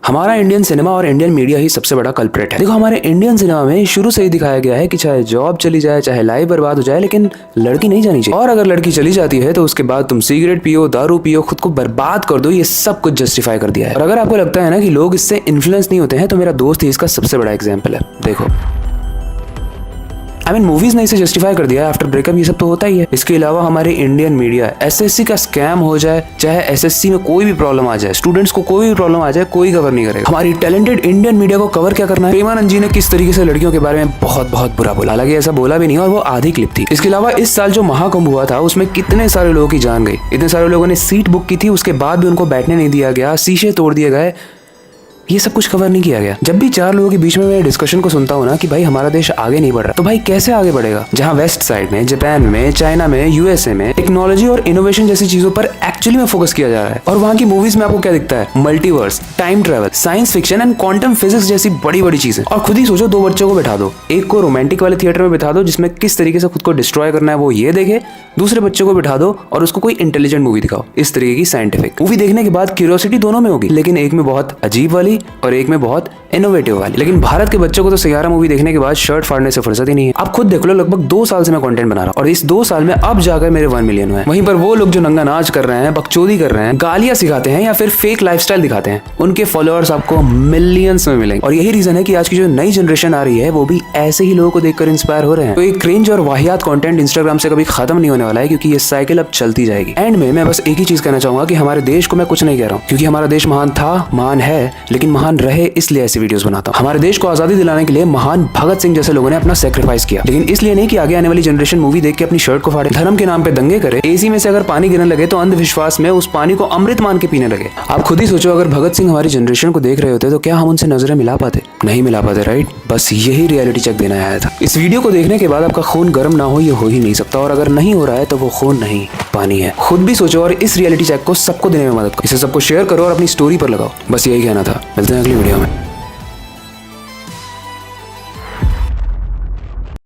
हमारा Indian cinema और Indian media ही सबसे बड़ा कल्प्रेट है। देखो, हमारे इंडियन सिनेमा में शुरू से ही दिखाया गया है कि चाहे जॉब चली जाए, चाहे लाइफ बर्बाद हो जाए, लेकिन लड़की नहीं जानी चाहिए। और अगर लड़की चली जाती है तो उसके बाद तुम सिगरेट पियो, दारू पियो, खुद को बर्बाद कर दो, ये सब कुछ जस्टिफाई कर दिया है। और अगर आपको लगता है ना कि लोग इससे इन्फ्लुएंस नहीं होते हैं, तो मेरा दोस्त ही इसका सबसे बड़ा एग्जाम्पल है। देखो, मूवीज ने इसे जस्टिफाई कर दिया है। आफ्टर ब्रेकअप ये सब तो होता ही है। इसके अलावा हमारे इंडियन मीडिया, एसएससी का स्कैम हो जाए, चाहे एसएससी में कोई भी प्रॉब्लम आ जाए, स्टूडेंट्स को कोई भी प्रॉब्लम आ जाए, कोई कवर नहीं करेगा। हमारी टैलेंटेड इंडियन मीडिया को कवर क्या करना है। प्रेमानंद जी ने किस तरीके से लड़कियों के बारे में बहुत बुरा बोला, हालांकि ऐसा बोला भी नहीं और वो आधी क्लिप थी। इसके अलावा इस साल जो महाकुंभ हुआ था उसमें कितने सारे लोगों की जान गई, इतने सारे लोगों ने सीट बुक की थी, उसके बाद भी उनको बैठने नहीं दिया गया, शीशे तोड़ दिए गए, ये सब कुछ कवर नहीं किया गया। जब भी चार लोगों के बीच में मैं डिस्कशन को सुनता हूँ ना कि भाई हमारा देश आगे नहीं बढ़ रहा, तो भाई कैसे आगे बढ़ेगा जहाँ वेस्ट साइड में, जापान में, चाइना में, यूएसए में टेक्नोलॉजी और इनोवेशन जैसी चीजों पर एक्चुअली में फोकस किया जा रहा है। और वहाँ की मूवीज में आपको क्या दिखता है? Multiverse, time travel, science fiction and quantum physics जैसी बड़ी चीजें। और खुद ही सोचो, दो बच्चों को बैठा दो, एक को रोमांटिक वाले थिएटर में बिठा दो जिसमें किस तरीके से खुद को डिस्ट्रॉय करना है वो ये देखे, दूसरे बच्चे को बिठा दो और उसको कोई इंटेलिजेंट मूवी दिखाओ, इस तरीके की साइंटिफिक मूवी देखने के बाद क्यूरियोसिटी दोनों में होगी, लेकिन एक में बहुत अजीब वाली और एक में बहुत इनोवेटिव वाली। लेकिन भारत के बच्चों को तो सैयारा मूवी देखने के बाद शर्ट फाड़ने से फुर्सत ही नहीं है। आप खुद देख लो, लगभग 2 साल से मैं कंटेंट बना रहा हूँ और इस 2 साल में अब जाकर मेरे 1 मिलियन हुए। वहीं पर वो लोग जो नंगा नाच कर रहे हैं, बकचोदी कर रहे हैं, गालियां सिखाते हैं या फिर फेक लाइफस्टाइल दिखाते हैं, उनके फॉलोअर्स आपको मिलियंस में मिलेंगे। और यही रीजन है कि आज की जो नई जनरेशन आ रही है वो भी ऐसे ही लोगों को देखकर इंस्पायर हो रहे हैं। तो एक क्रिंज और वाहियात कंटेंट इंस्टाग्राम से कभी खत्म नहीं होने वाला है, क्योंकि ये साइकिल अब चलती जाएगी। एंड में मैं बस एक ही चीज कहना चाहूंगा कि हमारे देश को मैं कुछ नहीं कह रहा हूँ, क्योंकि हमारा देश महान था, महान है, लेकिन महान रहे इसलिए ऐसी वीडियोस बनाता हूँ। हमारे देश को आजादी दिलाने के लिए महान भगत सिंह जैसे लोगों ने अपना सेक्रीफाइस किया, लेकिन इसलिए नहीं कि आगे आने वाली जनरेशन मूवी देख के अपनी शर्ट को फाड़े, धर्म के नाम पे दंगे करे, एसी में से अगर पानी गिरने लगे तो अंधविश्वास में उस पानी को अमृत मान के पीने लगे। आप खुद ही सोचो, अगर भगत सिंह हमारी जनरेशन को देख रहे होते तो क्या हम उनसे नजरें मिला पाते? नहीं मिला पाते, राइट? बस यही रियलिटी चेक देना आया था। इस वीडियो को देखने के बाद आपका खून गर्म ना हो, ये हो ही नहीं सकता, और अगर नहीं हो रहा है तो वो खून नहीं, पानी है। खुद भी सोचो और इस रियलिटी चेक को सबको देने में मदद करो। इसे सबको शेयर करो और अपनी स्टोरी पर लगाओ। बस यही कहना था। मिलते हैं अगली वीडियो में।